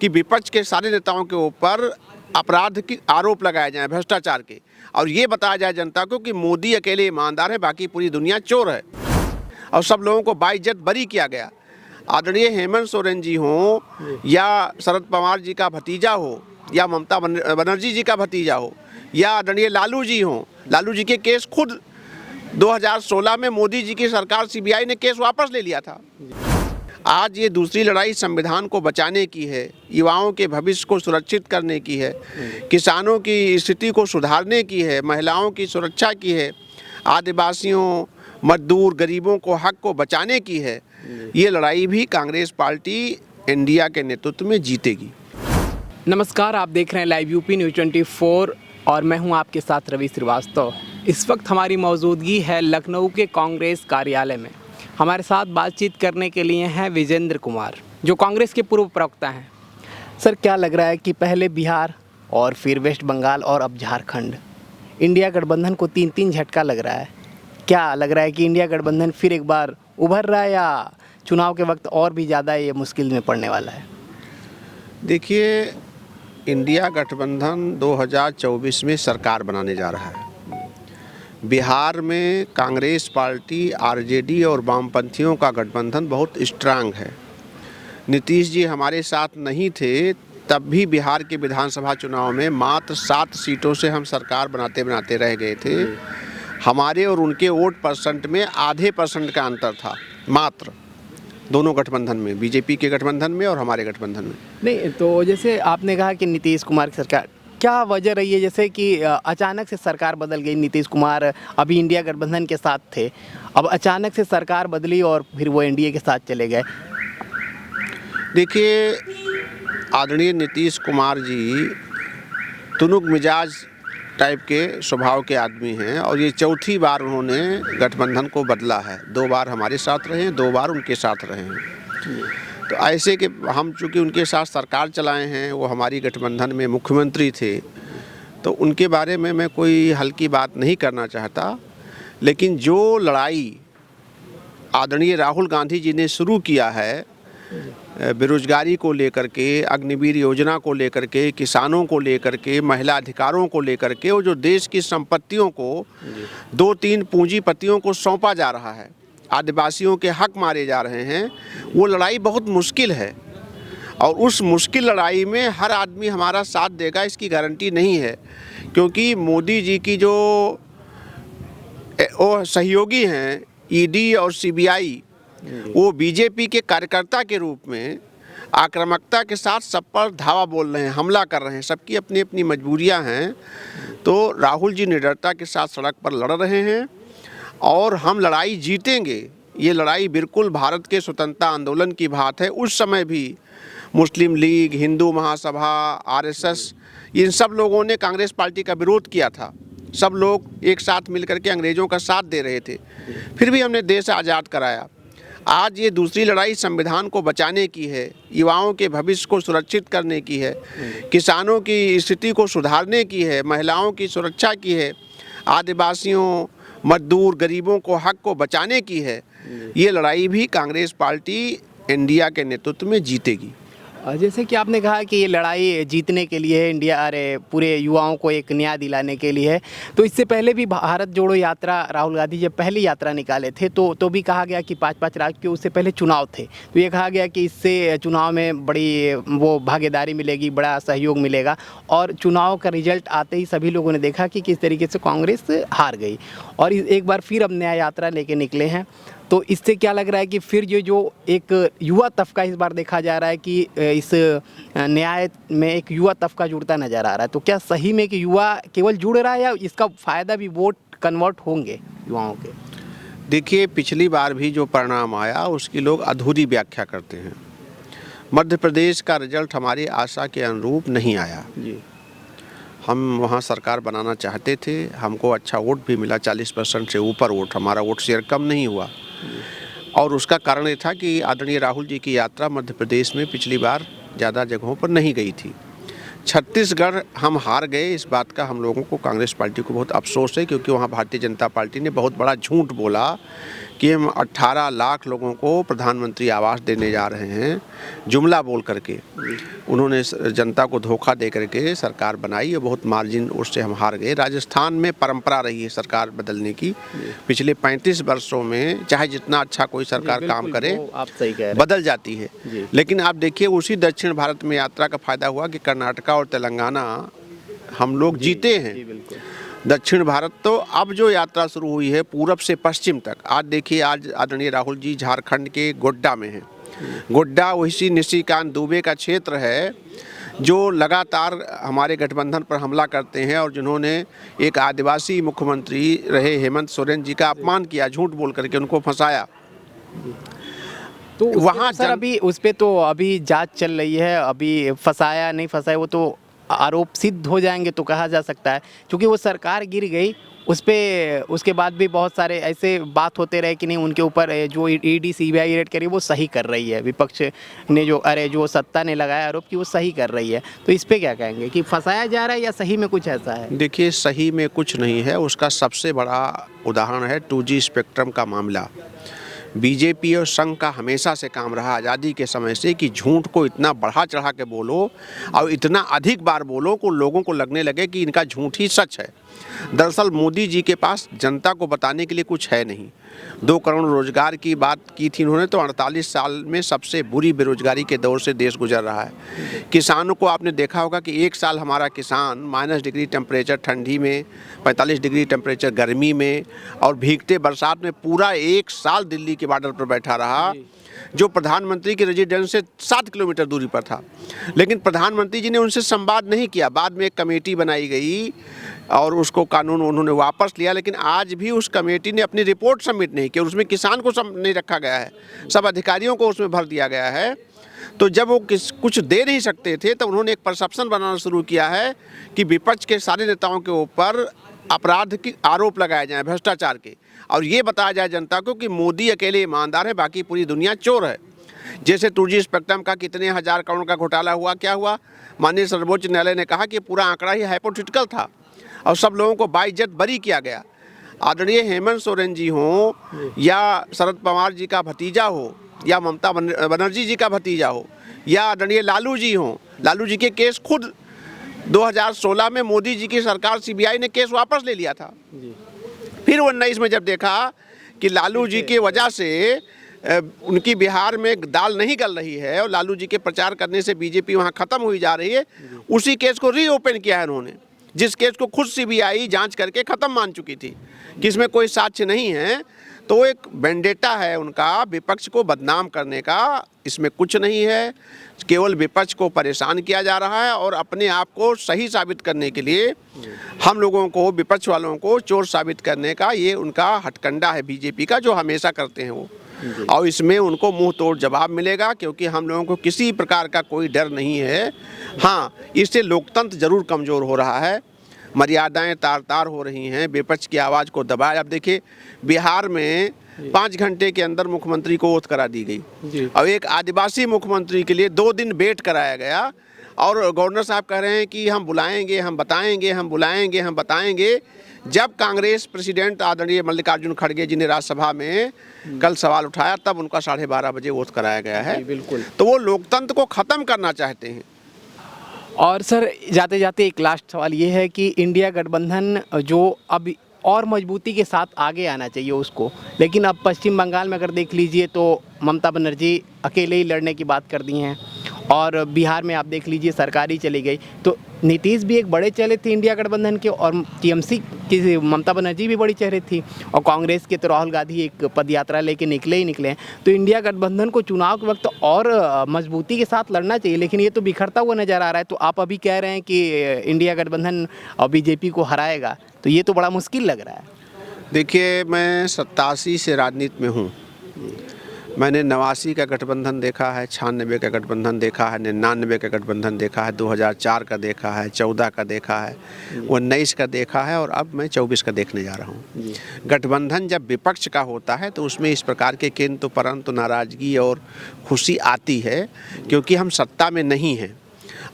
कि विपक्ष के सारे नेताओं के ऊपर अपराध की आरोप लगाए जाएं, भ्रष्टाचार के, और ये बताया जाए जनता को कि मोदी अकेले ईमानदार है, बाकी पूरी दुनिया चोर है, और सब लोगों को बाइज्जत बरी किया गया। आदरणीय हेमंत सोरेन जी हो या शरद पवार जी का भतीजा हो या ममता बनर्जी जी का भतीजा हो या आदरणीय लालू जी हो, लालू जी के केस खुद 2016 में मोदी जी की सरकार सीबीआई ने केस वापस ले लिया था। आज ये दूसरी लड़ाई संविधान को बचाने की है, युवाओं के भविष्य को सुरक्षित करने की है, किसानों की स्थिति को सुधारने की है, महिलाओं की सुरक्षा की है, आदिवासियों, मजदूर, गरीबों को हक को बचाने की है। ये लड़ाई भी कांग्रेस पार्टी इंडिया के नेतृत्व में जीतेगी। नमस्कार, आप देख रहे हैं लाइव यूपी न्यूज़ 24 और मैं हूं आपके साथ रवि श्रीवास्तव। इस वक्त हमारी मौजूदगी है लखनऊ के कांग्रेस कार्यालय में। हमारे साथ बातचीत करने के लिए हैं विजेंद्र कुमार, जो कांग्रेस के पूर्व प्रवक्ता हैं। सर, क्या लग रहा है कि पहले बिहार और फिर वेस्ट बंगाल और अब झारखंड, इंडिया गठबंधन को तीन तीन झटका लग रहा है। क्या लग रहा है कि इंडिया गठबंधन फिर एक बार उभर रहा है या चुनाव के वक्त और भी ज़्यादा ये मुश्किल में पड़ने वाला है? देखिए, इंडिया गठबंधन 2024 में सरकार बनाने जा रहा है। बिहार में कांग्रेस पार्टी, आरजेडी और वामपंथियों का गठबंधन बहुत स्ट्रांग है। नीतीश जी हमारे साथ नहीं थे, तब भी बिहार के विधानसभा चुनाव में मात्र 7 सीटों से हम सरकार बनाते बनाते रह गए थे। हमारे और उनके वोट परसेंट में आधे % का अंतर था मात्र, दोनों गठबंधन में, बीजेपी के गठबंधन में और हमारे गठबंधन में। नहीं, तो जैसे आपने कहा कि नीतीश कुमार की सरकार, क्या वजह रही है जैसे कि अचानक से सरकार बदल गई? नीतीश कुमार अभी इंडिया गठबंधन के साथ थे, अब अचानक से सरकार बदली और फिर वो एनडीए के साथ चले गए। देखिए, आदरणीय नीतीश कुमार जी तुनुक मिजाज टाइप के स्वभाव के आदमी हैं और ये चौथी बार उन्होंने गठबंधन को बदला है। 2 बार हमारे साथ रहे हैं, 2 बार उनके साथ रहे हैं। तो ऐसे कि हम चूँकि उनके साथ सरकार चलाए हैं, वो हमारी गठबंधन में मुख्यमंत्री थे, तो उनके बारे में मैं कोई हल्की बात नहीं करना चाहता। लेकिन जो लड़ाई आदरणीय राहुल गांधी जी ने शुरू किया है, बेरोजगारी को लेकर के, अग्निवीर योजना को लेकर के, किसानों को लेकर के, महिला अधिकारों को लेकर के, वो जो देश की संपत्तियों को 2-3 पूंजीपतियों को सौंपा जा रहा है, आदिवासियों के हक मारे जा रहे हैं, वो लड़ाई बहुत मुश्किल है। और उस मुश्किल लड़ाई में हर आदमी हमारा साथ देगा इसकी गारंटी नहीं है, क्योंकि मोदी जी की जो सहयोगी हैं ईडी और सीबीआई, वो बीजेपी के कार्यकर्ता के रूप में आक्रामकता के साथ सब पर धावा बोल रहे हैं, हमला कर रहे हैं। सबकी अपनी अपनी मजबूरियां हैं। तो राहुल जी निडरता के साथ सड़क पर लड़ रहे हैं और हम लड़ाई जीतेंगे। ये लड़ाई बिल्कुल भारत के स्वतंत्रता आंदोलन की बात है। उस समय भी मुस्लिम लीग, हिंदू महासभा, आरएसएस, इन सब लोगों ने कांग्रेस पार्टी का विरोध किया था। सब लोग एक साथ मिलकर के अंग्रेज़ों का साथ दे रहे थे, फिर भी हमने देश आज़ाद कराया। आज ये दूसरी लड़ाई संविधान को बचाने की है, युवाओं के भविष्य को सुरक्षित करने की है, किसानों की स्थिति को सुधारने की है, महिलाओं की सुरक्षा की है, आदिवासियों, मजदूर, गरीबों को हक को बचाने की है। ये लड़ाई भी कांग्रेस पार्टी इंडिया के नेतृत्व में जीतेगी। जैसे कि आपने कहा कि ये लड़ाई जीतने के लिए है, इंडिया पूरे युवाओं को एक न्याय दिलाने के लिए है। तो इससे पहले भी भारत जोड़ो यात्रा, राहुल गांधी जब पहली यात्रा निकाले थे तो भी कहा गया कि 5-5 राज्य के, उससे पहले चुनाव थे, तो ये कहा गया कि इससे चुनाव में बड़ी वो भागीदारी मिलेगी, बड़ा सहयोग मिलेगा। और चुनाव का रिजल्ट आते ही सभी लोगों ने देखा कि किस तरीके से कांग्रेस हार गई और एक बार फिर अब न्याय यात्रा लेके निकले हैं। तो इससे क्या लग रहा है कि फिर ये जो एक युवा तबका इस बार देखा जा रहा है कि इस न्याय में एक युवा तबका जुड़ता नज़र आ रहा है, तो क्या सही में कि युवा केवल जुड़ रहा है या इसका फ़ायदा भी वोट कन्वर्ट होंगे युवाओं के? देखिए, पिछली बार भी जो परिणाम आया उसकी लोग अधूरी व्याख्या करते हैं। मध्य प्रदेश का रिजल्ट हमारी आशा के अनुरूप नहीं आया जी। हम वहाँ सरकार बनाना चाहते थे, हमको अच्छा वोट भी मिला, 40% से ऊपर वोट, हमारा वोट शेयर कम नहीं हुआ। और उसका कारण ये था कि आदरणीय राहुल जी की यात्रा मध्य प्रदेश में पिछली बार ज़्यादा जगहों पर नहीं गई थी। छत्तीसगढ़ हम हार गए, इस बात का हम लोगों को, कांग्रेस पार्टी को बहुत अफसोस है, क्योंकि वहाँ भारतीय जनता पार्टी ने बहुत बड़ा झूठ बोला कि हम 18 लाख लोगों को प्रधानमंत्री आवास देने जा रहे हैं, जुमला बोल करके उन्होंने जनता को धोखा दे करके सरकार बनाई और बहुत मार्जिन उससे हम हार गए। राजस्थान में परंपरा रही है सरकार बदलने की, पिछले 35 वर्षों में चाहे जितना अच्छा कोई सरकार काम करे आप सही कह रहे हैं, बदल जाती है। लेकिन आप देखिए उसी दक्षिण भारत में यात्रा का फायदा हुआ कि कर्नाटका और तेलंगाना हम लोग जीते हैं। दक्षिण भारत तो अब जो यात्रा शुरू हुई है पूरब से पश्चिम तक, आज देखिए आज आदरणीय राहुल जी झारखंड के गोड्डा में हैं। गोड्डा वही निशिकांत दुबे का क्षेत्र है जो लगातार हमारे गठबंधन पर हमला करते हैं और जिन्होंने एक आदिवासी मुख्यमंत्री रहे हेमंत सोरेन जी का अपमान किया, झूठ बोल करके उनको फंसाया। तो वहाँ सर अभी उस पे तो अभी जांच चल रही है, अभी फंसाया नहीं फंसाया वो तो आरोप सिद्ध हो जाएंगे तो कहा जा सकता है, क्योंकि वो सरकार गिर गई उस पे उसके बाद भी बहुत सारे ऐसे बात होते रहे कि नहीं उनके ऊपर जो ईडी सीबीआई रेड करी वो सही कर रही है, विपक्ष ने जो सत्ता ने लगाया आरोप कि वो सही कर रही है। तो इस पे क्या कहेंगे कि फंसाया जा रहा है या सही में कुछ ऐसा है? देखिए सही में कुछ नहीं है, उसका सबसे बड़ा उदाहरण है 2G स्पेक्ट्रम का मामला। बीजेपी और संघ का हमेशा से काम रहा आज़ादी के समय से कि झूठ को इतना बढ़ा चढ़ा के बोलो और इतना अधिक बार बोलो कि लोगों को लगने लगे कि इनका झूठ ही सच है। दरअसल मोदी जी के पास जनता को बताने के लिए कुछ है नहीं। 2 करोड़ रोजगार की बात की थी उन्होंने, तो 48 साल में सबसे बुरी बेरोजगारी के दौर से देश गुजर रहा है। किसानों को आपने देखा होगा कि एक साल हमारा किसान -डिग्री टेम्परेचर ठंडी में, 45 डिग्री टेम्परेचर गर्मी में और भीगते बरसात में पूरा 1 साल दिल्ली के बॉर्डर पर बैठा रहा, जो प्रधानमंत्री की रेजिडेंस से 7 किलोमीटर दूरी पर था। लेकिन प्रधानमंत्री जी ने उनसे संवाद नहीं किया। बाद में एक कमेटी बनाई गई और उसको कानून उन्होंने वापस लिया, लेकिन आज भी उस कमेटी ने अपनी रिपोर्ट सबमिट नहीं की और उसमें किसान को नहीं रखा गया है, सब अधिकारियों को उसमें भर दिया गया है। तो जब वो कुछ दे नहीं सकते थे तो उन्होंने एक परसेप्शन बनाना शुरू किया है कि विपक्ष के सारे नेताओं के ऊपर अपराध की आरोप लगाए जाएं, भ्रष्टाचार के, और ये बताया जाए जनता को कि मोदी अकेले ईमानदार है, बाकी पूरी दुनिया चोर है। जैसे 2G स्पेक्ट्रम का कितने हज़ार करोड़ का घोटाला हुआ, क्या हुआ, माननीय सर्वोच्च न्यायालय ने कहा कि पूरा आंकड़ा ही हाइपोथेटिकल था और सब लोगों को बाइज्जत बरी किया गया। आदरणीय हेमंत सोरेन जी हों या शरद पवार जी का भतीजा हो या ममता बनर्जी जी का भतीजा हो या आदरणीय लालू जी हों, लालू जी के केस खुद 2016 में मोदी जी की सरकार सीबीआई ने केस वापस ले लिया था। फिर 19 में जब देखा कि लालू जी की वजह से उनकी बिहार में दाल नहीं गल रही है और लालू जी के प्रचार करने से बीजेपी वहाँ ख़त्म हुई जा रही है, उसी केस को रीओपन किया है उन्होंने, जिस केस को खुद सीबीआई जांच करके ख़त्म मान चुकी थी कि इसमें कोई साक्ष्य नहीं है। तो एक वेंडेटा है उनका विपक्ष को बदनाम करने का, इसमें कुछ नहीं है, केवल विपक्ष को परेशान किया जा रहा है और अपने आप को सही साबित करने के लिए हम लोगों को, विपक्ष वालों को चोर साबित करने का ये उनका हथकंडा है बीजेपी का, जो हमेशा करते हैं वो। और इसमें उनको मुंह तोड़ जवाब मिलेगा, क्योंकि हम लोगों को किसी प्रकार का कोई डर नहीं है। हाँ, इससे लोकतंत्र जरूर कमज़ोर हो रहा है, मर्यादाएं तार तार हो रही हैं, विपक्ष की आवाज़ को दबाया। अब देखिए बिहार में 5 घंटे के अंदर मुख्यमंत्री को ओथ करा दी गई और एक आदिवासी मुख्यमंत्री के लिए 2 दिन वेट कराया गया और गवर्नर साहब कह रहे हैं कि हम बुलाएंगे, हम बताएंगे, हम बुलाएंगे, हम बताएंगे। जब कांग्रेस प्रेसिडेंट आदरणीय मल्लिकार्जुन खड़गे जी ने राज्यसभा में कल सवाल उठाया, तब उनका 12:30 बजे ओथ कराया गया है। बिल्कुल, तो वो लोकतंत्र को ख़त्म करना चाहते हैं। और सर जाते जाते एक लास्ट सवाल ये है कि इंडिया गठबंधन जो अब और मजबूती के साथ आगे आना चाहिए उसको, लेकिन अब पश्चिम बंगाल में अगर देख लीजिए तो ममता बनर्जी अकेले ही लड़ने की बात कर दी हैं और बिहार में आप देख लीजिए सरकार ही चली गई। तो नीतीश भी एक बड़े चेहरे थे इंडिया गठबंधन के और टीएमसी की ममता बनर्जी भी बड़ी चेहरे थी और कांग्रेस के तो राहुल गांधी एक पदयात्रा लेके निकले ही निकले। तो इंडिया गठबंधन को चुनाव के वक्त और मजबूती के साथ लड़ना चाहिए, लेकिन ये तो बिखरता हुआ नज़र आ रहा है। तो आप अभी कह रहे हैं कि इंडिया गठबंधन और बीजेपी को हराएगा, तो ये तो बड़ा मुश्किल लग रहा है। देखिए, मैं 87 से राजनीति में हूँ। मैंने 89 का गठबंधन देखा है, 96 का गठबंधन देखा है, 99 का गठबंधन देखा है, 2004 का देखा है, 14 का देखा है, 19 का देखा है और अब मैं 24 का देखने जा रहा हूँ। गठबंधन जब विपक्ष का होता है तो उसमें इस प्रकार के किंतु परंतु नाराज़गी और खुशी आती है, क्योंकि हम सत्ता में नहीं हैं।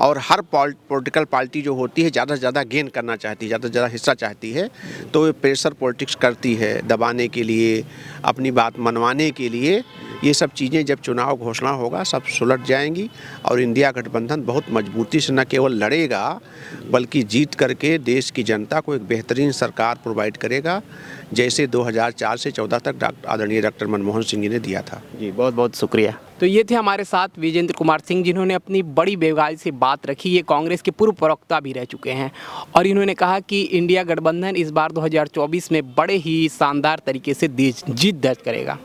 और हर पॉलिटिकल पार्टी जो होती है ज़्यादा से ज़्यादा गेन करना चाहती है, ज़्यादा से ज़्यादा हिस्सा चाहती है, तो ये प्रेशर पॉलिटिक्स करती है दबाने के लिए, अपनी बात मनवाने के लिए। ये सब चीज़ें जब चुनाव घोषणा होगा सब सुलट जाएंगी और इंडिया गठबंधन बहुत मजबूती से न केवल लड़ेगा बल्कि जीत करके देश की जनता को एक बेहतरीन सरकार प्रोवाइड करेगा, जैसे 2004 से 14 तक आदरणीय डॉक्टर मनमोहन सिंह जी ने दिया था। जी, बहुत बहुत शुक्रिया। तो ये थे हमारे साथ विजेंद्र कुमार सिंह, जिन्होंने अपनी बड़ी बेवगाई से बात रखी। ये कांग्रेस के पूर्व प्रवक्ता भी रह चुके हैं और इन्होंने कहा कि इंडिया गठबंधन इस बार 2024 में बड़े ही शानदार तरीके से जीत दर्ज करेगा।